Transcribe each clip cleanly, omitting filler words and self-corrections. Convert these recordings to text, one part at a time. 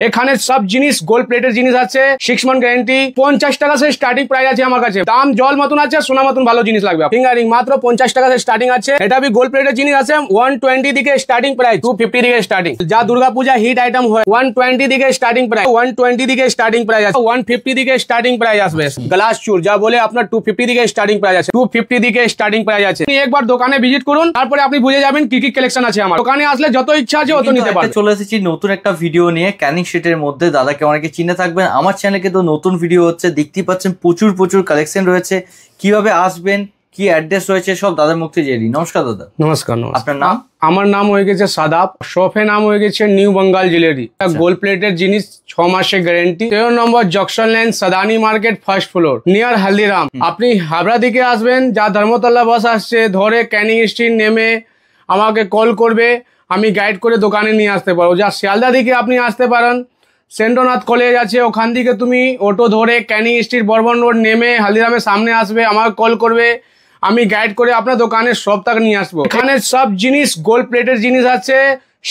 এখানে সব জিনিস গোল্ড প্লেটের জিনিস আছে, 6 মান্থ গ্যারান্টি। 50 টাকা से স্টার্টিং প্রাইস আছে আমার কাছে। দাম জল মতন আছে, সোনা মতন ভালো জিনিস লাগবে। ফিঙ্গারিং মাত্র 50 টাকা से স্টার্টিং আছে। এটা भी গোল্ড প্লেটের জিনিস আছে। 120 দিকে স্টার্টিং প্রাইস, 250 দিকে স্টার্টিং। যা দুর্গা পূজা হিট আইটেম হয় 120 দিকে স্টার্টিং প্রাইস, 120 দিকে স্টার্টিং প্রাইস আছে, 150 দিকে স্টার্টিং প্রাইস আসবে। গ্লাস চুর যা বলে আপনার 250 দিকে স্টার্টিং প্রাইস আছে, 250 দিকে স্টার্টিং প্রাইস আছে। আপনি একবার দোকানে ভিজিট করুন, তারপরে আপনি বুঝে যাবেন কি কি কালেকশন আছে আমার দোকানে। আসলে যত ইচ্ছা আছে তত নিতে পারবেন। চলে এসেছি নতুন একটা ভিডিও নিয়ে ক্যানিং স্ট্রিটের মধ্যে। দাদাকে অনেকে চিনে থাকবেন, আমার চ্যানেলে কিন্তু নতুন ভিডিও হচ্ছে, দেখতেই পাচ্ছেন প্রচুর কালেকশন রয়েছে। কিভাবে আসবেন, কি অ্যাড্রেস রয়েছে সব দাদার মুখ থেকে জেনে নিই। নমস্কার দাদা। নমস্কার। আপনার নাম? আমার নাম হয়ে গেছে সাদাব, শপের নাম হয়ে গেছে নিউ বেঙ্গল জুয়েলারি। গোল্ড প্লেটের জিনিস 6 মাসের গ্যারান্টি। 13 নম্বর junction line, Sadani market, first floor, near Haldiram. আপনি হাবড়া দিকে আসবেন, যা ধর্মতলা বাস আসছে ধরে ক্যানিং স্ট্রিট নেমে আমাকে কল করবে, আমি গাইড করে দোকানে নিয়ে আসতে পারবো। যা শিয়ালদা দিকে আপনি আসতে পারেন, সেন্ট্রনাথ কলেজ আছে, ওখান থেকে তুমি অটো ধরে ক্যানিং স্ট্রিট বর্বন রোড নেমে হালদিরামের সামনে আসবে, আমাকে কল করবে, আমি গাইড করে আপনার দোকানে সব টাকা নিয়ে আসবো। এখানে সব জিনিস গোল্ড প্লেটের জিনিস আছে,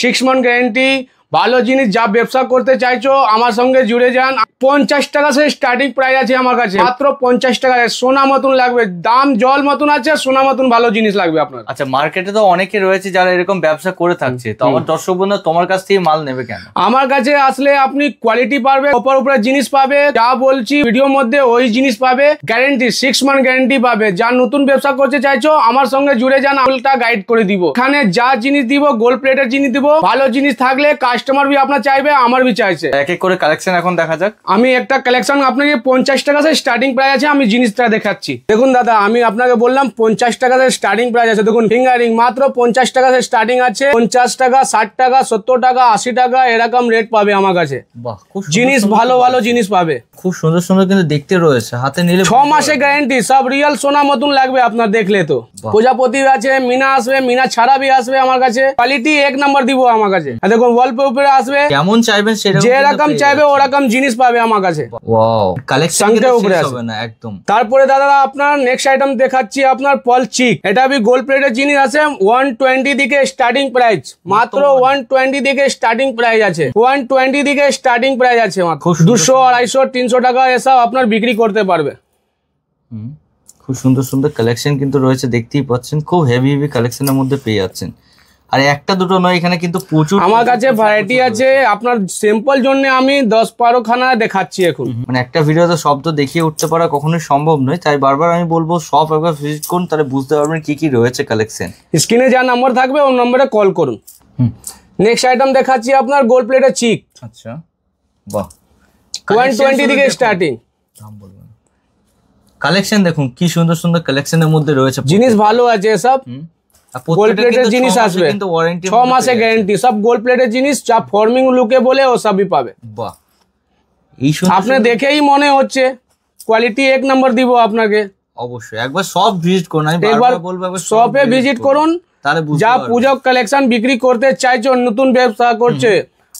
6 মান্থ গ্যারান্টি। ভালো জিনিস, যা ব্যবসা করতে চাইছো আমার সঙ্গে জুড়ে যান। 50 টাকা से স্টার্টিং প্রাইস আছে আমার কাছে, মাত্র 50 টাকা। সোনা মতন লাগবে, দাম জল মতন আছে, সোনা মতন ভালো জিনিস লাগবে আপনার। আচ্ছা, মার্কেটে তো অনেকে রয়েছে যারা এরকম ব্যবসা করে থাকছে, তো আমার দর্শক বন্ধু তোমার কাছ থেকে মাল নেবে কেন? আমার কাছে আসলে আপনি কোয়ালিটি পাবে, উপরে জিনিস পাবে, যা বলছি ভিডিওর মধ্যে ওই জিনিস পাবে। গ্যারান্টি 6 মান্থ গ্যারান্টি পাবে। যা নতুন ব্যবসা করতে চাইছো আমার সঙ্গে জুড়ে যান, উল্টা গাইড করে দিব। এখানে যা জিনিস দিব গোল্ড প্লেটের জিনিস দিব। ভালো জিনিস থাকলে কাস্টমার भी আপনার চাইবে, আমার भी চাইছে। এক এক করে কালেকশন এখন দেখা যাক। আমি একটা কালেকশন আপনাকে 50 টাকা से স্টার্টিং প্রাইস আছে, আমি জিনিসটা দেখাচ্ছি। দেখুন দাদা, আমি আপনাকে বললাম 50 টাকা से স্টার্টিং প্রাইস আছে। দেখুন ফিঙ্গারিং মাত্র 50 টাকা से স্টার্টিং আছে। 50 টাকা, 60 টাকা, 70 টাকা, 80 টাকা এরকম রেট পাবে আমার কাছে। বাহ, খুব জিনিস ভালো জিনিস পাবে। খুব সুন্দর কিন্তু দেখতে রয়েছে, হাতে নিলে 6 মাসের গ্যারান্টি। সব রিয়েল সোনা মতন লাগবে আপনার দেখলে তো। প্রজাপতি আছে, মিনা আসবে, মিনা ছাড়া भी আসবে আমার কাছে। কোয়ালিটি এক নাম্বার দিব আমার কাছে। দেখুন ওয়ালপেপারে আসবে, কেমন চাইবেন যেরকম চাইবে ওরকম জিনিস পাবে আমার কাছে। ওয়াও, কালেকশন উপরে আসবে না একদম। তারপরে দাদা আপনার নেক্সট আইটেম দেখাচ্ছি, আপনার পল চিক। এটা भी গোল্ড প্লেটের জিনিস আছে। 120 দিকে স্টার্টিং প্রাইস, মাত্র 120 দিকে স্টার্টিং প্রাইস আছে। 120 দিকে স্টার্টিং প্রাইস আছে মাত্র। 200, 250, 300 টাকা এসব আপনার বিক্রি করতে পারবে। খুব সুন্দর কালেকশন কিন্তু রয়েছে, দেখতেই পাচ্ছেন। খুব হেভি কালেকশনের মধ্যে পেয়ে যাচ্ছেন। আর একটা দুটো নয়, এখানে কিন্তু প্রচুর আমার কাছে ভ্যারাইটি আছে। আপনার সিম্পল জন্য আমি 10-12 খানা দেখাচ্ছি এখন। মানে একটা ভিডিওতে শব্দ দেখিয়ে উঠতে পারা কখনোই সম্ভব নয়, তাই বারবার আমি বলবো সব একবার ভিজিট করুন, তাহলে বুঝতে পারবেন কি কি রয়েছে কালেকশন। স্ক্রিনে যা নাম্বার থাকবে ওই নম্বরে কল করুন। নেক্সট আইটেম দেখাচ্ছি আপনার গোল্ড প্লেটের চিক। আচ্ছা, বাহ, 120 দিকে স্টার্টিং। কালেকশন দেখুন কি সুন্দর কালেকশনের মধ্যে রয়েছে। জিনিস ভালো আছে সব গোল্ড প্লেটের জিনিস আসবে, 6 মাসের গ্যারান্টি। সব গোল্ড প্লেটের জিনিস, যা ফর্মিং লুকে বলে ও সবই পাবে। বাহ, এই আপনি দেখেই মনে হচ্ছে কোয়ালিটি এক নাম্বার দিব আপনাকে। অবশ্যই একবার সব ভিজিট করুন, আমি একবার বলবো একবার শপে ভিজিট করুন। যা পুজো কালেকশন বিক্রি করতে চাইছো, নতুন ব্যবসা করছে,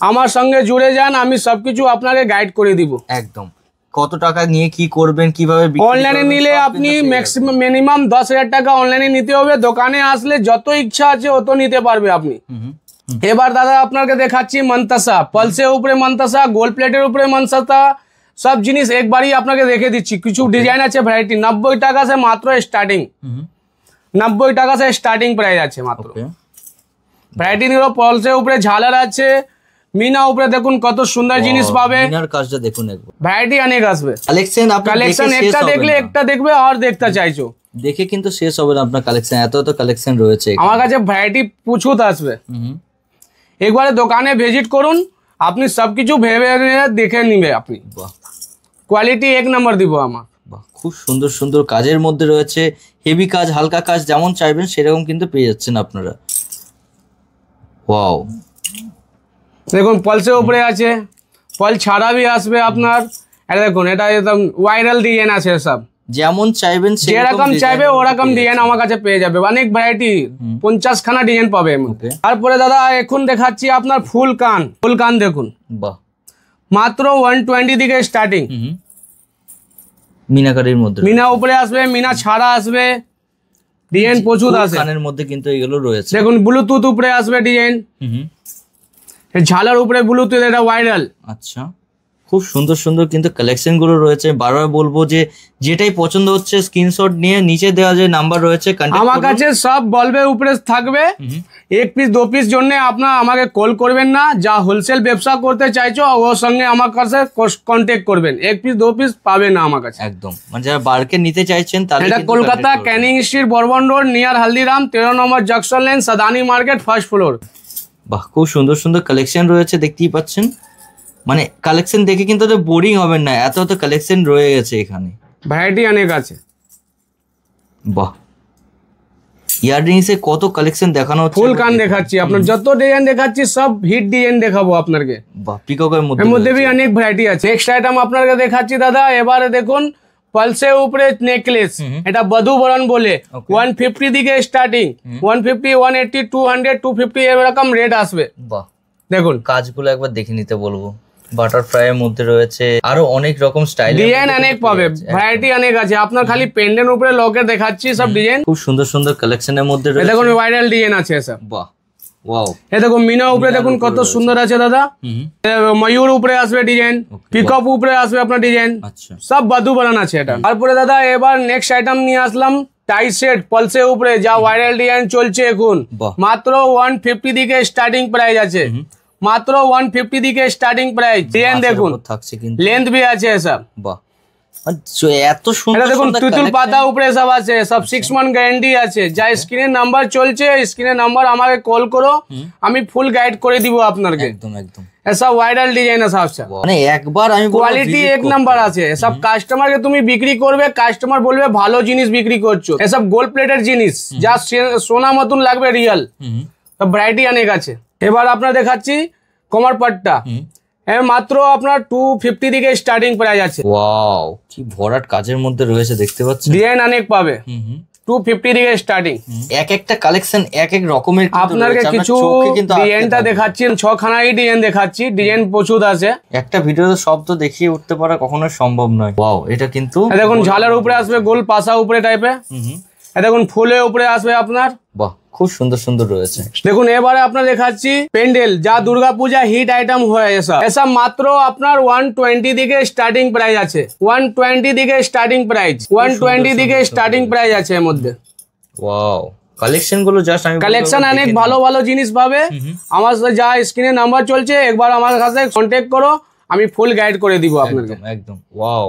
আমার সঙ্গে জুড়ে যান, আমি সবকিছু আপনাকে গাইড করে দিব। একদম। কত টাকা নিয়ে কি করবেন, কিভাবে অনলাইনে নিলে আপনি ম্যাক্সিমাম মিনিমাম 10,000 টাকা অনলাইনে নিতে হবে। দোকানে আসলে যত ইচ্ছা আছে অত নিতে পারবে আপনি। এবার দাদা আপনাকে দেখাচ্ছি মন্তাসা। পলসের উপরে মন্তাসা, গোল্ড প্লেটের উপরে মন্তাসা, সব জিনিস একবারই আপনাকে দেখে দিচ্ছি। কিছু ডিজাইন আছে, ভ্যারাইটি। 90 টাকা से মাত্র স্টার্টিং, 90 টাকা से স্টার্টিং প্রাইস আছে মাত্র। ভ্যারাইটি নিল। পলসের উপরে ঝালার আছে, মিনা উপরে দেখুন কত সুন্দর জিনিস পাবে। মিনার কাজটা দেখুন একবার, ভ্যারাইটি অনেক আসবে। কালেকশন একটা দেখলে একটা দেখবে আর দেখতে চাইছো, দেখে কিন্তু শেষ হবে না আপনার কালেকশন। এত কালেকশন রয়েছে আমার কাছে, ভ্যারাইটি প্রচুর আসবে। একবারে দোকানে ভিজিট করুন, আপনি সবকিছু ভেবে দেখে নিবে আপনি। কোয়ালিটি এক নাম্বার দিব আমার। খুব সুন্দর কাজের মধ্যে রয়েছে, হেভি কাজ, হালকা কাজ, যেমন চাইবেন সেরকম কিন্তু পেয়ে যাচ্ছেন আপনারা। ওয়াও, দেখুন পলসের উপরে আছে, পল ছাড়া भी আসবে আপনার। এটা দেখুন, এটা একদম ভাইরাল ডিজাইন আছে সব। যেমন চাইবেন যেরকম চাইবে ওরকম ডিজাইন আমার কাছে পেয়ে যাবে। অনেক ভ্যারাইটি, 50 খানা ডিজাইন পাবে। তারপরে দাদা এখন দেখাচ্ছি আপনার ফুল কান দেখুন। বাহ, মাত্র 120 দিকে স্টার্টিং। মিনাকারির মধ্যে, মিনা উপরে আসবে, মিনা ছাড়া আসবে, ডিজাইন প্রচুর আছে। কানের মধ্যে কিন্তু এগুলো রয়েছে। দেখুন ব্লুটুথ উপরে আসবে ডিজাইন। ঝালার উপরে ব্লুটুথ, এটা ভাইরাল। আচ্ছা, খুব সুন্দর সুন্দর কিন্তু কালেকশন গুলো রয়েছে। বারবার বলবো যে যেটাই পছন্দ হচ্ছে স্ক্রিনশট নিয়ে নিচে দেওয়া যে নাম্বার রয়েছে আমার কাছে সব বলবের উপরে থাকবে। এক পিস দু পিস জন্য আপনার আমাকে কল করবেন না, যা হোলসেল ব্যবসা করতে চাইছো ওর সঙ্গে আমার কাছে কন্ট্যাক্ট করবেন। এক পিস দু পিস পাবে না আমার কাছে একদম, মানে যারা বারকে নিতে চাইছেন তাহলে এটা Kolkata Canning Street, Bourbon Road, near Haldiram, 13 নম্বর junction lane, Sadani market, first floor. বাহ, খুব সুন্দর সুন্দর কালেকশন রয়েছে, দেখতেই পাচ্ছেন। মানে কালেকশন দেখে কিন্তু বোরিং হবেন না, এত এত কালেকশন রয়ে গেছে এখানে, ভ্যারাইটি অনেক আছে। বাহ, ইয়াররিংস এ কত কালেকশন দেখানো হচ্ছে। ফুল কান দেখাচ্ছি আপনার, যত ডিজাইন দেখাচ্ছি সব হিট ডিজাইন দেখাবো আপনাকে। বাহ, পিককের এর মধ্যে भी অনেক ভ্যারাইটি আছে। নেক্সট আইটেম আপনাকে দেখাচ্ছি দাদা, এবারে দেখুন পালসের উপরে নেকলেস, এটা বধু বরণ বলে 150 দিকে স্টার্টিং, 150, 180, 200, 250 এরকম রেট আসবে। বাহ, দেখুন কাজগুলো একবার দেখে নিতে বলবো। বাটারফ্লাই এর মধ্যে রয়েছে আরো অনেক রকম স্টাইল, ডিজাইন অনেক পাবে, ভ্যারাইটি অনেক আছে। আপনার খালি পেন্ডেন্ট উপরে লকেট দেখাচ্ছি সব ডিজাইন, খুব সুন্দর সুন্দর কালেকশনের মধ্যে রয়েছে। দেখুন ভাইরাল ডিজাইন আছে সব। বাহ, ওয়াও, এই দেখুন মিনা উপরে দেখুন কত সুন্দর আছে দাদা। ময়ূর উপরে আসবে ডিজাইন, পিকআপ উপরে আসবে আপনার ডিজাইন, আচ্ছা সব বাদু বানান আছে এটা। তারপরে দাদা এবার নেক্সট আইটেম নিয়ে আসলাম টাই সেট পালসের উপরে, যা ভাইরাল ডিজাইন চলছে এখন। মাত্র 150 দিকে স্টার্টিং প্রাইস আছে, মাত্র 150 দিকে স্টার্টিং প্রাইস। ডিজাইন দেখুন থাকছে, কিন্তু লেন্থ भी আছে সব। বাহ, এত সুন্দর। এটা দেখুন তুতুল পাতা উপরে সব আছে, সব 6 মান্থ গ্যারান্টি আছে। যা স্ক্রিনে নাম্বার চলছে, স্ক্রিনে নাম্বার আমাকে কল করো, আমি ফুল গাইড করে দিব আপনাকে। একদম একদম, ऐसा वायरल डिजाइन है साहब। মানে একবার আমি কোয়ালিটি এক নাম্বার আছে। সব কাস্টমারকে তুমি বিক্রি করবে, কাস্টমার বলবে ভালো জিনিস বিক্রি করছো। এসব গোল্ড প্লেটের জিনিস, যা সোনা মতন লাগবে রিয়েল। সব ভ্যারাইটি অনেক আছে। এবার আপনার দেখাচ্ছি কমার পাট্টা, মাত্র আপনার 250 দিকে স্টার্টিং প্রাইস আছে। ওয়াও, কি ভরাট কাজের মধ্যে রয়েছে, দেখতে পাচ্ছেন। ডিজাইন অনেক পাবে, 250 দিকে স্টার্টিং। এক একটা কালেকশন এক এক রকমের। আপনাকে কিছু ডিজাইনটা দেখাচ্ছি, 6খানাই ডিজাইন দেখাচ্ছি, ডিজাইন প্রচুর আছে। একটা ভিডিওতে সব তো দেখিয়ে উঠতে পারা কখনো সম্ভব নয়। ওয়াও, এটা কিন্তু দেখুন ঝালের উপরে আসবে, গোল পাশা উপরে টাইপে। দেখুন ফুলের উপরে আসবে আপনার। বাহ, খুব সুন্দর সুন্দর রয়েছে। দেখুন এবারে আপনার দেখাচ্ছি প্যান্ডেল, যা দুর্গা পূজা হিট আইটেম হয় এসব মাত্র আপনার 120 দিকে স্টার্টিং প্রাইস আছে। 120 দিকে স্টার্টিং প্রাইস, 120 দিকে স্টার্টিং প্রাইস আছে এর মধ্যে। ওয়াও, কালেকশন গুলো জাস্ট আমি কালেকশন অনেক ভালো ভালো জিনিস পাবে। আমার সাথে যা স্ক্রিনে নাম্বার চলছে, একবার আমার কাছে কন্ট্যাক্ট করো, আমি ফুল গাইড করে দিব আপনাকে। একদম ওয়াও,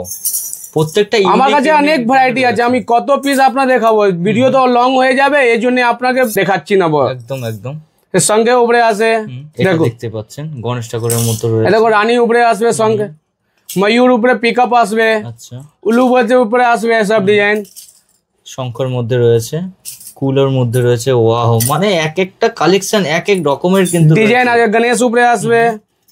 প্রত্যেকটা আমার কাছে অনেক ভ্যারাইটি আছে। আমি কত পিস আপনার দেখাবো, ভিডিও তো লং হয়ে যাবে, এই জন্য আপনাকে দেখাচ্ছি না। একদম একদম, এর সঙ্গে উপরে আসে, দেখো দেখতে পাচ্ছেন গণেশ ঠাকুরের মতো রয়েছে। দেখো রানী উপরে আসবে সঙ্গে, ময়ূর উপরে পিকআপ আসবে, আচ্ছা উলু বজে উপরে আসবে, সব ডিজাইন। শঙ্কর মধ্যে রয়েছে, কুলার মধ্যে রয়েছে। ওয়াও, মানে এক একটা কালেকশন এক এক রকমের কিন্তু ডিজাইন আছে। গণেশ উপরে আসবে,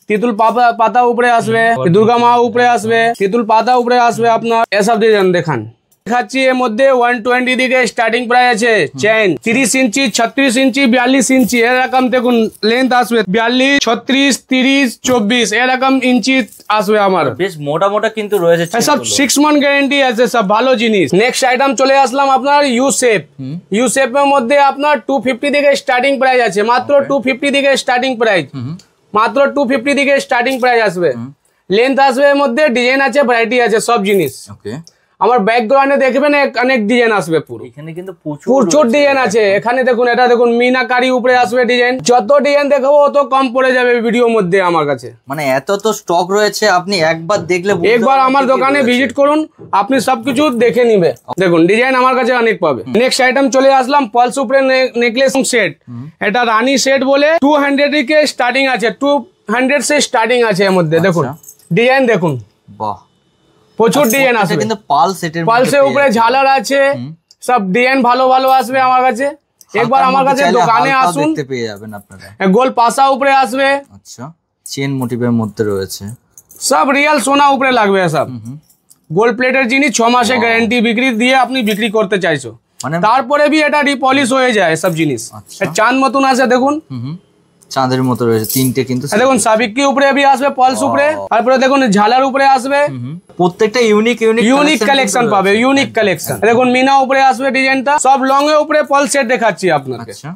তিতুল পাতা উপরে আসবে, দুর্গা মা উপরে আসবে, তিতুল পাতা উপরে আসবে আপনার। এসব ডিজাইন দেখান দেখাচ্ছি। এর মধ্যে 120 দিকে স্টার্টিং প্রাইস আছে। চেন 30 ইঞ্চি, 36 ইঞ্চি, 42 ইঞ্চি এরকম দেখুন লেন্থ আসবে। 42, 36, 30, 24 এরকম ইঞ্চি আসবে আমার। বেশ মোটা মোটা কিন্তু রয়েছে। সব 6 মান্থ গ্যারান্টি আছে, সব ভালো জিনিস। নেক্সট আইটেম চলে আসলাম আপনার ইউ শেপ। ইউ শেপের মধ্যে আপনার 250 দিকে স্টার্টিং প্রাইস আছে, মাত্র 250 দিকে স্টার্টিং প্রাইস, মাত্র 250 দিকে স্টার্টিং প্রাইস আসবে। লেন্থ আসবে এর মধ্যে, ডিজাইন আছে, ভ্যারাইটি আছে, সব জিনিস। ওকে, আমার ব্যাকগ্রাউন্ডে দেখবেন অনেক ডিজাইন আসবে, পুরো এখানে কিন্তু প্রচুর ডিজাইন আছে। এখানে দেখুন, এটা দেখুন মিনাকারি উপরে আসবে ডিজাইন। যত ডিজাইন দেখাবো অত কম পড়ে যাবে ভিডিওর মধ্যে আমার কাছে। মানে এত তো স্টক রয়েছে, আপনি একবার দেখলে একবার আমার দোকানে ভিজিট করুন, আপনি সবকিছু দেখে নিবে। দেখুন ডিজাইন আমার কাছে অনেক পাবে। নেক্সট আইটেম চলে আসলাম পালস উপরে নেকলেস সেট। এটা রানী সেট বলে 200 থেকে স্টার্টিং আছে, 200 সে স্টার্টিং আছে এর মধ্যে। দেখুন ডিজাইন দেখুন, বাহ প্রচুর ডিজাইন আসবে। কিন্তু পালসের উপরে ঝালার আছে, সব ডিজাইন ভালো ভালো আসবে আমার কাছে। একবার আমার কাছে দোকানে আসুন, দেখতে পেয়ে যাবেন আপনারা। গোল পাশা উপরে আসবে, আচ্ছা চেন মোটিভের মধ্যে রয়েছে, সব রিয়েল সোনা উপরে লাগবে। সব গোল্ড প্লেটের জিনিস, 6 মাসের গ্যারান্টি বিক্রি দিয়ে আপনি বিক্রি করতে চাইছো, তারপরে भी এটা রিপলিশ হয়ে যায় সব জিনিস। চাঁদ মতন আছে দেখুন, চাঁদের মতো রয়েছে তিনটে কিন্তু। দেখুন সাবিকি উপরে भी আসবে, পলস উপরে, তারপরে দেখুন ঝালার উপরে আসবে। প্রত্যেকটা ইউনিক কালেকশন পাবে, ইউনিক কালেকশন। দেখুন মিনা উপরে আসবে ডিজাইনটা, সব লং এর উপরে পলস সেট দেখাচ্ছি আপনাকে। আচ্ছা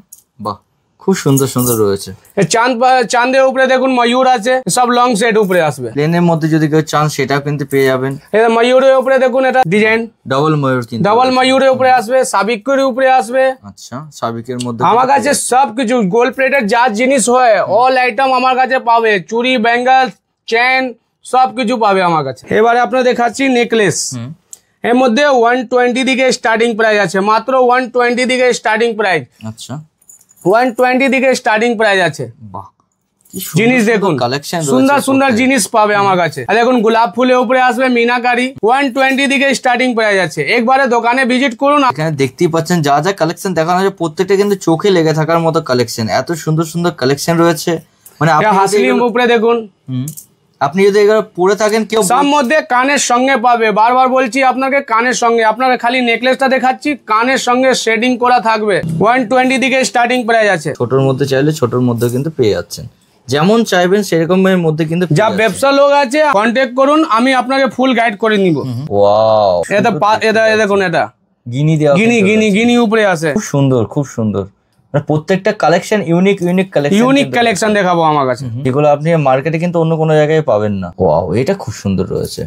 বাহ, খুব সুন্দর সুন্দর রয়েছে। চাঁদের উপরে দেখুন ময়ূর আছে, সব লং সেট উপরে আসবে। প্লেনের মধ্যে যদি কেউ চান সেটাও কিন্তু পেয়ে যাবেন। এটা ময়ূরের উপরে দেখুন, এটা ডিজাইন ডাবল ময়ূর, কিন্তু ডাবল ময়ূরের উপরে আসবে, সাবিকের উপরে আসবে। আচ্ছা, সাবিকের মধ্যে আমার কাছে সবকিছু গোল্ড প্লেটের যা জিনিস হয় অল আইটেম আমার কাছে পাবে, চুড়ি, ব্যাঙ্গল, চেন সবকিছু পাবে আমার কাছে। এবারে আপনার দেখাচ্ছি নেকলেস। এর মধ্যে 120 দিকে স্টার্টিং প্রাইস আছে, মাত্র 120 দিকে স্টার্টিং প্রাইস। আচ্ছা, 120 দিকে স্টার্টিং প্রাইস আছে। বাহ, জিনিস দেখুন, সুন্দর সুন্দর জিনিস পাবে আমার কাছে। দেখুন গোলাপ ফুলের উপরে আসবে মিনাকারি, 120 দিকে স্টার্টিং প্রাইস আছে। একবারে দোকানে ভিজিট করুন। এখানে দেখতেই পাচ্ছেন যা যা কালেকশন দেখানো হচ্ছে প্রত্যেকটা কিন্তু চোখে লেগে থাকার মতো কালেকশন। এত সুন্দর সুন্দর কালেকশন রয়েছে। মানে হাসলিম উপরে দেখুন, আপনি যদি এগুলো পরে থাকেন কেউ সব মধ্যে কানের সঙ্গে পাবে। বারবার বলছি আপনাকে, কানের সঙ্গে। আপনাকে খালি নেকলেসটা দেখাচ্ছি, কানের সঙ্গে শেডিং করা থাকবে। 120 দিকে স্টার্টিং প্রাইস আছে। ছোটর মধ্যে চাইলে ছোটর মধ্যে কিন্তু পেয়ে যাচ্ছেন, যেমন চাইবেন সেরকমের মধ্যে কিন্তু। যা ব্যবসা লোক আছে কন্ট্যাক্ট করুন, আমি আপনাকে ফুল গাইড করে নিব। ওয়াও, এটা দেখুন, এটা গিনি দেওয়া, গিনি উপরে আছে। খুব সুন্দর, খুব সুন্দর। প্রত্যেকটা কালেকশন ইউনিক কালেকশন দেখাবো আমার কাছে, যেগুলো আপনি মার্কেটে কিন্তু অন্য কোনো জায়গায় পাবেন না। ওয়াও, এটা খুব সুন্দর রয়েছে।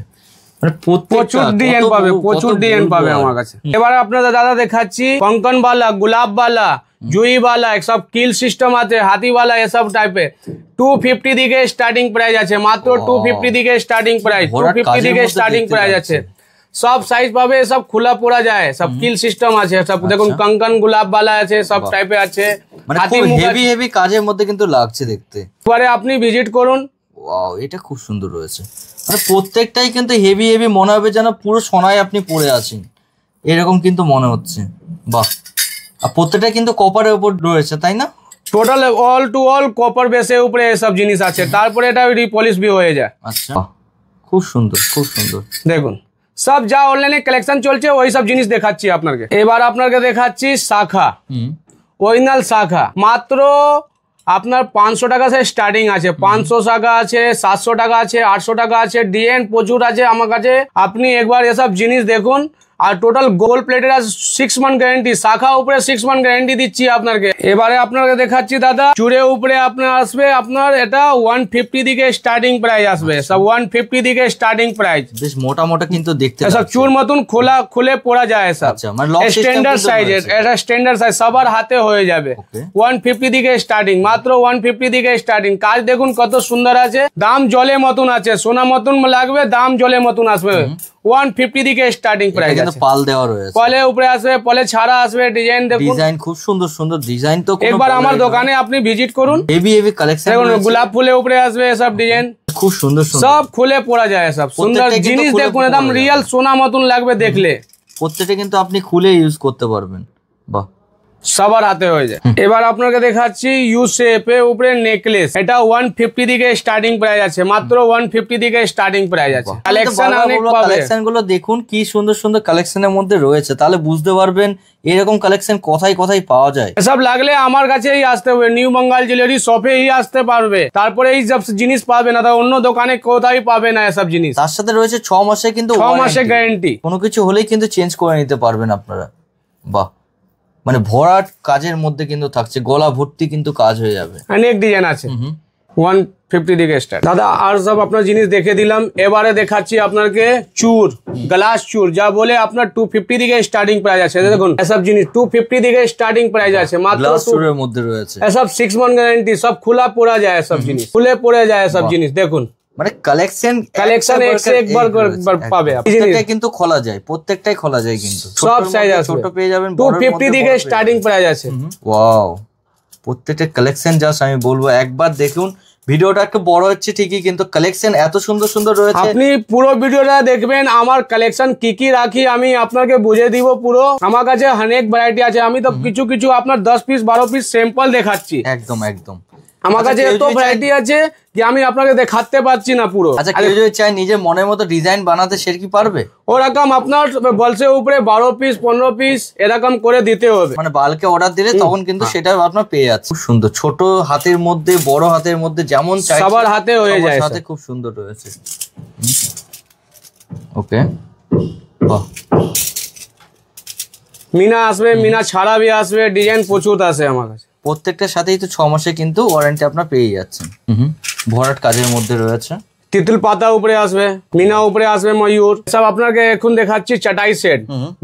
মানে প্রচুর ডিজাইন পাবে, প্রচুর ডিজাইন পাবে আমার কাছে। এবারে আপনাদের দাদা দেখাচ্ছি কঙ্কন বালা, গোলাপ বালা, জুই বালা, সব কিল সিস্টেম আছে, হাতি বালা, এসব টাইপের। 250 দিকে স্টার্টিং প্রাইস আছে, মাত্র 250 দিকে স্টার্টিং প্রাইস, 250 দিকে স্টার্টিং প্রাইস আছে। সব সাইজ পাবে, সব খোলা পড়া যায়, সব কিল সিস্টেম আছে। সব দেখুন কঙ্কন গোলাপ বালা আছে, সব টাইপের আছে। হেভি কাজের মধ্যে কিন্তু লাগছে দেখতে। পরে আপনি ভিজিট করুন। ওয়াও, এটা খুব সুন্দর রয়েছে। মানে প্রত্যেকটাই কিন্তু হেভি মনে হবে যেন পুরো সোনায় আপনি পরে আছেন, এরকম কিন্তু মনে হচ্ছে। বাহ, আর প্রত্যেকটা কিন্তু কপারের উপর রয়েছে, তাই না? Total all to all copper বেসের উপরে এসব জিনিস আছে। তারপরে এটা রিপলিশ भी হয়ে যায়। আচ্ছা, খুব সুন্দর, খুব সুন্দর। দেখুন সব যা অনলাইনে কালেকশন চলছে ওই সব জিনিস দেখাচ্ছি আপনাকে। এবার আপনাকে দেখাচ্ছি শাখা, অরিজিনাল শাখা। মাত্র আপনার 500 টাকা से স্টার্টিং আছে। 500 টাকা আছে, 700 টাকা আছে, 800 টাকা আছে। ডিজাইন প্রচুর আছে আমার কাছে। আপনি একবার এসব জিনিস দেখুন। আর টোটাল গোল্ড প্লেটের 6 মান্থ গ্যারেন্টি, শাখা উপরে 6 মান্থ গ্যারেন্টি দিচ্ছি আপনাকে। এবারে আপনাকে দেখাচ্ছি দাদা, চূড়ে উপরে আপনার আসবে, আপনার এটা 150 দিকে স্টার্টিং প্রাইস আসবে। সব 150 দিকে স্টার্টিং প্রাইস। বেশ মোটা মোটা কিন্তু দেখতে, সব চুর মতন খুলে পড়া যায় সব। স্ট্যান্ডার্ড সাইজ, এটা স্ট্যান্ডার্ড সাইজ, সবার হাতে হয়ে যাবে। 150 দিকে স্টার্টিং, মাত্র 150 দিকে স্টার্টিং। কাজ দেখুন কত সুন্দর আছে, দাম জলের মতন আছে, সোনা মতন লাগবে, দাম জলের মতন আসবে। 150 দিকে স্টার্টিং প্রাইস আছে। পাল দেওয়া রয়েছে, পলে উপরে আসবে, পলে ছাড়া আসবে। ডিজাইন দেখুন, ডিজাইন খুব সুন্দর সুন্দর ডিজাইন। তো একবার আমার দোকানে আপনি ভিজিট করুন। হেভি কালেকশন দেখুন, গোলাপ ফুলের উপরে আসবে সব ডিজাইন, খুব সুন্দর সুন্দর, সব খুলে পড়া যায়। সব সুন্দর জিনিস দেখুন, একদম রিয়েল সোনা মতন লাগবে দেখলে। প্রত্যেকটা কিন্তু আপনি খুলে ইউজ করতে পারবেন। বাহ, সবার হাতে হয়ে যায়। এবার আপনাকে দেখাচ্ছি ইউ শেপ এর উপরে নেকলেস। এটা 150 দিকে স্টার্টিং প্রাইস আছে, মাত্র 150 দিকে স্টার্টিং প্রাইস আছে। কালেকশন অনেক পাবে। কালেকশন গুলো দেখুন কি সুন্দর সুন্দর কালেকশনের মধ্যে রয়েছে, তাহলে বুঝতে পারবেন এরকম কালেকশন কোথায় কোথায় পাওয়া যায়। এসব লাগলে আমার কাছেই আসতে হবে, নিউ বেঙ্গল জুয়েলারি শপেই আসতে পারবে। তারপরে এই সব জিনিস পাবে না, অন্য দোকানে কোথায় পাবে না এসব জিনিস। তার সাথে রয়েছে 6 মাসে কিন্তু 6 মাসের গ্যারান্টি। কোনো কিছু হলেই কিন্তু চেঞ্জ করে নিতে পারবেন আপনারা। বাহ, মানে ভরাট কাজের মধ্যে কিন্তু থাকছে, গলা ভর্তি কিন্তু কাজ হয়ে যাবে। অনেক ডিজাইন আছে। 150 দিকে স্টার্ট। দাদা আর সব আপনার জিনিস দেখে দিলাম। এবারে দেখাচ্ছি আপনাকে চুর, গ্লাস চুর, যা বলে আপনার 250 দিকে স্টার্টিং প্রাইস আছে। দেখুন এসব জিনিস 250 দিকে স্টার্টিং প্রাইস আছে, মাত্র গ্লাস চুরের মধ্যে রয়েছে। এসব 6 মান্থ গ্যারান্টি, সব খোলা পড়া যায়, সব জিনিস খুলে পড়ে যায় সব জিনিস। দেখুন মানে কালেকশন একবার পাবে। প্রত্যেকটাই কিন্তু খোলা যায়, প্রত্যেকটাই খোলা যায় কিন্তু। সব সাইজ আছে, ছোট পেয়ে যাবেন, 250 দিকে স্টার্টিং প্রাইস আছে। ওয়াও, প্রত্যেকটা কালেকশন জাস্ট আমি বলবো একবার দেখুন। ভিডিওটা একটু বড় হচ্ছে ঠিকই, কিন্তু কালেকশন এত সুন্দর সুন্দর রয়েছে। আপনি পুরো ভিডিওটা দেখবেন, আমার কালেকশন কি কি রাখি আমি আপনাকে বুঝিয়ে দিব পুরো। আমার কাছে অনেক ভ্যারাইটি আছে, আমি তো কিছু কিছু আপনার 10 পিস 12 পিস স্যাম্পল দেখাচ্ছি। একদম একদম, আমার কাছে এত ভ্যারাইটি আছে যে আমি আপনাকে দেখাতে পারছি না পুরো। আচ্ছা, কেউ যদি চায় নিজের মনের মতো ডিজাইন বানাতে, সে কি পারবে? ওরকম আপনার বলসে উপরে 12 পিস 15 পিস এরকম করে দিতে হবে। মানে বালকে অর্ডার দিলে তখন কিন্তু সেটা আপনার পেয়ে যাচ্ছে। খুব সুন্দর, ছোট হাতের মধ্যে, বড় হাতের মধ্যে, যেমন চাই সবার হাতে হয়ে যায়। সাথে খুব সুন্দর রয়েছে। ওকে, বাহ, মিনা আসবে, মিনা ছাড়া भी আসবে, ডিজাইন প্রচুর আছে আমার কাছে। প্রত্যেকটার সাথেই তো 6 মাসে কিন্তু ওয়ারেন্টি আপনার পেয়ে যাচ্ছেন। ভরাট কাজের মধ্যে রয়েছে। তিতুল পাতা উপরে আসবে, মিনা উপরে আসবে, ময়ূর সব আপনাকে এখন দেখাচ্ছি চাটাই সেট,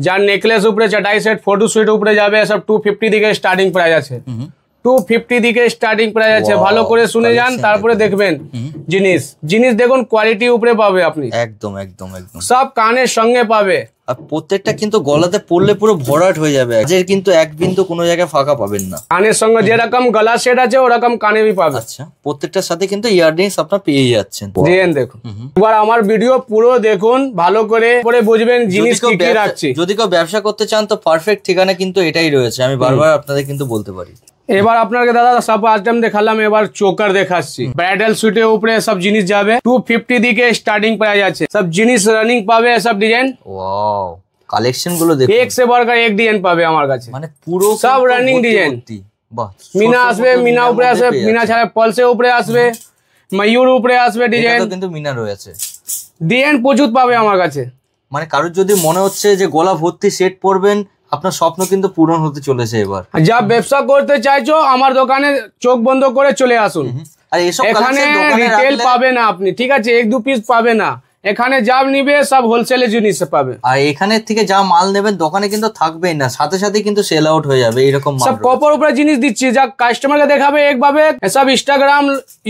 যার নেকলেস উপরে চাটাই সেট, ফটো সুইট উপরে যাবে সব 250 দিকে স্টার্টিং প্রাইস আছে। 250 দিকে স্টার্টিং প্রাইস আছে। ভালো করে শুনে যান, তারপরে দেখবেন জিনিস জিনিস দেখুন, কোয়ালিটি উপরে পাবে আপনি। একদম একদম একদম সব কানের সঙ্গে পাবে। আর প্রত্যেকটা কিন্তু গলাতে পড়লে পুরো ভরাট হয়ে যাবে, এর কিন্তু এক বিন্দু কোনো জায়গায় ফাঁকা পাবেন না। কানের সঙ্গে যেরকম গলা সেট আছে ওরকম কানে বি পাবে। আচ্ছা, প্রত্যেকটার সাথে কিন্তু ইয়াররিংস আপনার পেয়ে যাচ্ছেন। ডিজাইন দেখুন, এবার আমার ভিডিও পুরো দেখুন, ভালো করে পরে বুঝবেন জিনিস কি কি রাখছি। যদি কেউ ব্যবসা করতে চান তো পারফেক্ট ঠিকানা কিন্তু এটাই রয়েছে, আমি বারবার আপনাদের কিন্তু বলতে পারি। এবার আপনাকে দাদা সব আইটেম দেখালাম, এবার চোকার দেখাচ্ছি। ব্রাইডাল সুটের উপরে সব জিনিস যাবে, 250 দিকে স্টার্টিং প্রাইস আছে। সব জিনিস রানিং পাবে, সব ডিজাইন। ওয়াও, কালেকশন গুলো দেখুন, এক সে বড় এক ডিজাইন পাবে আমার কাছে, মানে পুরো সব রানিং ডিজাইন। বাহ, মিনা আসবে, মিনা উপরে আসবে, মিনা ছাড়া পলসে উপরে আসবে, ময়ূর উপরে আসবে ডিজাইন। কিন্তু মিনা রয়েছে, ডিজাইন প্রচুর পাবে আমার কাছে। মানে কারোর যদি মনে হচ্ছে যে গলা ভর্তি সেট পরবেন, আপনার স্বপ্ন কিন্তু পূরণ হতে চলেছে। এবার যা ব্যবসা করতে চাইছো আমার দোকানে চোখ বন্ধ করে চলে আসুন। আর এইসব এখানে রিটেল পাবে না আপনি, ঠিক আছে, 1-2 পিস পাবে না। এখানে যা নিবে সব হোলসেলে জিনিস পাবে। আর এখানে থেকে যা মাল নেবেন দোকানে কিন্তু থাকবেই না, সাথে সাথে কিন্তু সেল আউট হয়ে যাবে এরকম মাল। সব কপর উপরে জিনিস দিচ্ছি, যা কাস্টমারকে দেখাবে একভাবে, সব ইনস্টাগ্রাম,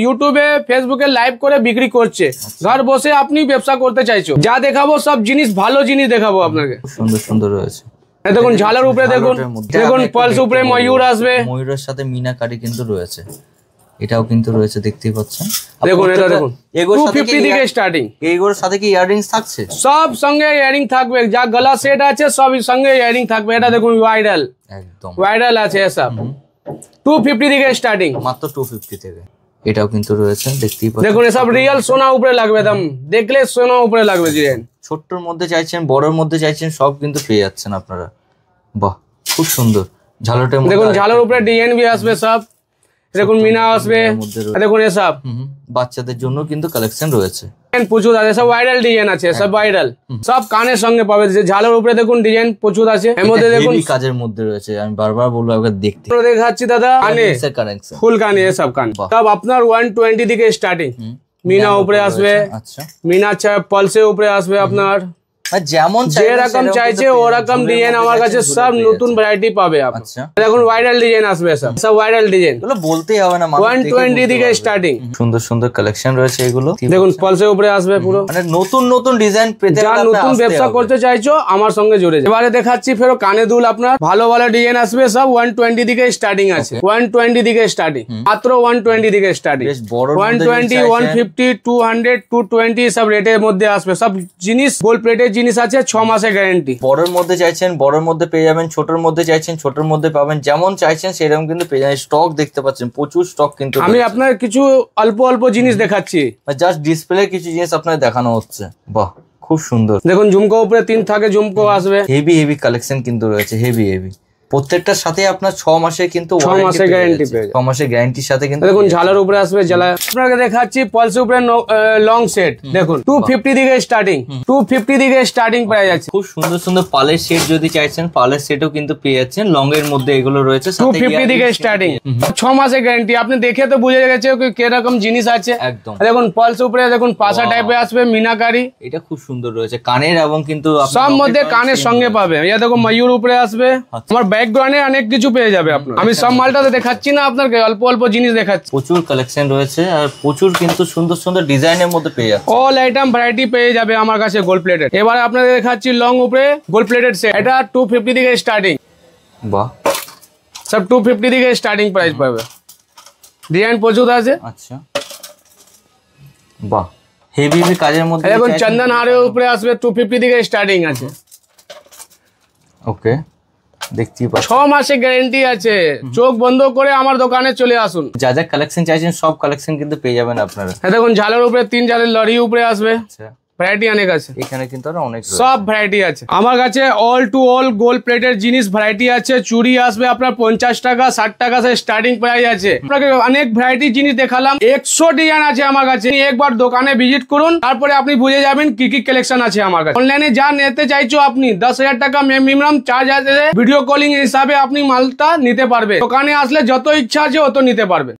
ইউটিউবে, ফেসবুকে লাইভ করে বিক্রি করছে। ঘর বসে আপনি ব্যবসা করতে চাইছো, যা দেখাবো সব জিনিস ভালো জিনিস দেখাবো আপনাকে। সুন্দর সুন্দর রয়েছে। দেখুন ঝালার উপরে দেখুন, দেখুন পলস উপরে ময়ূর আসবে, ময়ূরের সাথে মিনাকারি কিন্তু রয়েছে, এটাও কিন্তু রয়েছে, দেখতেই পাচ্ছেন। দেখুন এটা দেখুন, 250 দিকে স্টার্টিং। এইগুলোর সাথে কি ইয়াররিংস থাকছে? সব সঙ্গে ইয়ারিং থাকবে, যা গলা সেট আছে সব সঙ্গে ইয়ারিং থাকবে। এটা দেখুন ভাইরাল, একদম ভাইরাল আছে সব। 250 দিকে স্টার্টিং, মাত্র 250 থেকে। এটাও কিন্তু রয়েছে, দেখতেই পাচ্ছেন। দেখুন এসব রিয়েল সোনা উপরে লাগবে, একদম দেখলে সোনা উপরে লাগবে ডিজাইন। ছোট্টর মধ্যে চাইছেন, বড়র মধ্যে চাইছেন, সব কিন্তু পেয়ে যাচ্ছেন আপনারা। বাহ, খুব সুন্দর। ঝালটের মধ্যে দেখুন ঝালের উপরে ডিজাইন বি আসবে সব। দেখুন মিনা আসবে, দেখুন এসব বাচ্চাদের জন্য কিন্তু কালেকশন রয়েছে, প্রচুর আছে। সব ভাইরাল ডিজাইন আছে, সব ভাইরাল, সব কানের সঙ্গে পাবে। ঝালের উপরে দেখুন ডিজাইন প্রচুর আছে, এর মধ্যে দেখুন কাজের মধ্যে রয়েছে। আমি বারবার বলবো একবার দেখতে। দেখাচ্ছি দাদা, কানে ফুল কানে এসব কান সব আপনার 120 দিকে স্টার্টিং। মিনা উপরে আসবে, আচ্ছা, মিনা পলসে উপরে আসবে আপনার। যেমন যেরকম চাইছে ওরকম ডিজাইন আমার কাছে সব নতুন ভ্যারাইটি পাবে। আচ্ছা, দেখুন ভাইরাল ডিজাইন আসবে, সব ভাইরাল ডিজাইন, এগুলো বলতেই হবে না, 120 দিকে স্টার্টিং। সুন্দর সুন্দর কালেকশন রয়েছে এগুলো। দেখুন পলসে উপরে আসবে পুরো, মানে নতুন নতুন ডিজাইন পেতে যারা নতুন ব্যবসা করতে চাইছো আমার সঙ্গে জুড়ে যাও। এবারে দেখাচ্ছি ফেরো কানে দুল, আপনার ভালো ভালো ডিজাইন আসবে, সব 120 দিকে স্টার্টিং আছে। 120 দিকে স্টার্টিং, মাত্র 120 দিকে স্টার্টিং। 120, 150, 200, 220 সব রেটের মধ্যে আসবে। সব জিনিস গোল্ড প্লেটের জিনিস আছে, 6 মাসের গ্যারান্টি। বড়র মধ্যে চাইছেন বড়র মধ্যে পেয়ে যাবেন, ছোটর মধ্যে চাইছেন ছোটর মধ্যে পাবেন, যেমন চাইছেন সেরকম কিন্তু পেয়ে যাবেন। স্টক দেখতে পাচ্ছেন, প্রচুর স্টক কিন্তু। আমি আপনার কিছু অল্প অল্প জিনিস দেখাচ্ছি, জাস্ট ডিসপ্লে কিছু জিনিস আপনাদের দেখানো হচ্ছে। বাহ, খুব সুন্দর। দেখুন ঝুমকো উপরে 3 থাকে, ঝুমকো আসবে। হেভি হেভি কালেকশন কিন্তু রয়েছে, হেভি হেভি। প্রত্যেকটার সাথে আপনার 6 মাসের কিন্তু 6 মাসের গ্যারান্টি পেয়ে যাবেন। 6 মাসের গ্যারান্টির সাথে কিন্তু। দেখুন ঝালার উপরে আসবে, ঝালা আপনাকে দেখাচ্ছি পলস উপরে লং সেট। দেখুন 250 দিকে স্টার্টিং, 250 দিকে স্টার্টিং প্রাইস আছে। খুব সুন্দর সুন্দর পালের সেট যদি চাইছেন, পালের সেটও কিন্তু পেয়ে যাচ্ছেন। লং এর মধ্যে এগুলো রয়েছে, 250 দিকে স্টার্টিং, 6 মাসের গ্যারান্টি। আপনি দেখে তো বুঝে গেছে কিরকম জিনিস আছে। একদম। দেখুন পলস উপরে দেখুন পাশা টাইপে আসবে, মিনাকারি। এটা খুব সুন্দর রয়েছে, কানের এবং কিন্তু সব মধ্যে কানের সঙ্গে পাবে। এটা দেখুন ময়ূর উপরে আসবে। আমার ব্যাকগ্রাউন্ডে অনেক কিছু পেয়ে যাবে আপনার। আমি সব মালটা দেখাচ্ছি না আপনাকে, অল্প অল্প জিনিস দেখাচ্ছি। প্রচুর কালেকশন রয়েছে আর প্রচুর কিন্তু সুন্দর সুন্দর ডিজাইনের মধ্যে পেয়ে যাচ্ছে। অল আইটেম ভ্যারাইটি পেয়ে যাবে আমার কাছে গোল্ড প্লেটেড। এবারে আপনাদের দেখাচ্ছি লং উপরে গোল্ড প্লেটেড সেট। এটা 250 দিকে স্টার্টিং। বাহ, সব 250 দিকে স্টার্টিং প্রাইস পাবে। ডিজাইন প্রচুর আছে। আচ্ছা, বাহ, হেভি হেভি কাজের মধ্যে। এখন চন্দন হারের উপরে আসবে, 250 দিকে স্টার্টিং আছে। ওকে, দেখতেই পাচ্ছেন 6 মাসের গ্যারান্টি আছে। চোখ বন্ধ করে আমার দোকানে চলে আসুন। যা যা কালেকশন চাইছেন সব কালেকশন কিন্তু পেয়ে যাবেন আপনারা। দেখুন ঝালের উপরে 3 জালের লরি উপরে আসবে। আচ্ছা, ভ্যারাইটি অনেক আছে, এখানে কিন্তু আরো অনেক রয়েছে। সব ভ্যারাইটি আছে আমার কাছে। অল টু অল গোল্ড প্লেটের জিনিস ভ্যারাইটি আছে। চুড়ি আসবে আপনার 50 টাকা 60 টাকা से স্টার্টিং প্রাইস আছে। আপনাকে অনেক ভ্যারাইটি জিনিস দেখালাম, 100 ডিজাইন আছে আমার কাছে। একবার দোকানে ভিজিট করুন, তারপরে আপনি বুঝে যাবেন কি কি কালেকশন আছে আমার কাছে। অনলাইনে যা নিতে চাইছো আপনি 10,000 টাকা মিনিমাম চার্জ আছে, ভিডিও কলিং হিসাবে আপনি মালটা নিতে পারবে। দোকানে আসলে যত ইচ্ছা আছে অত নিতে পারবে।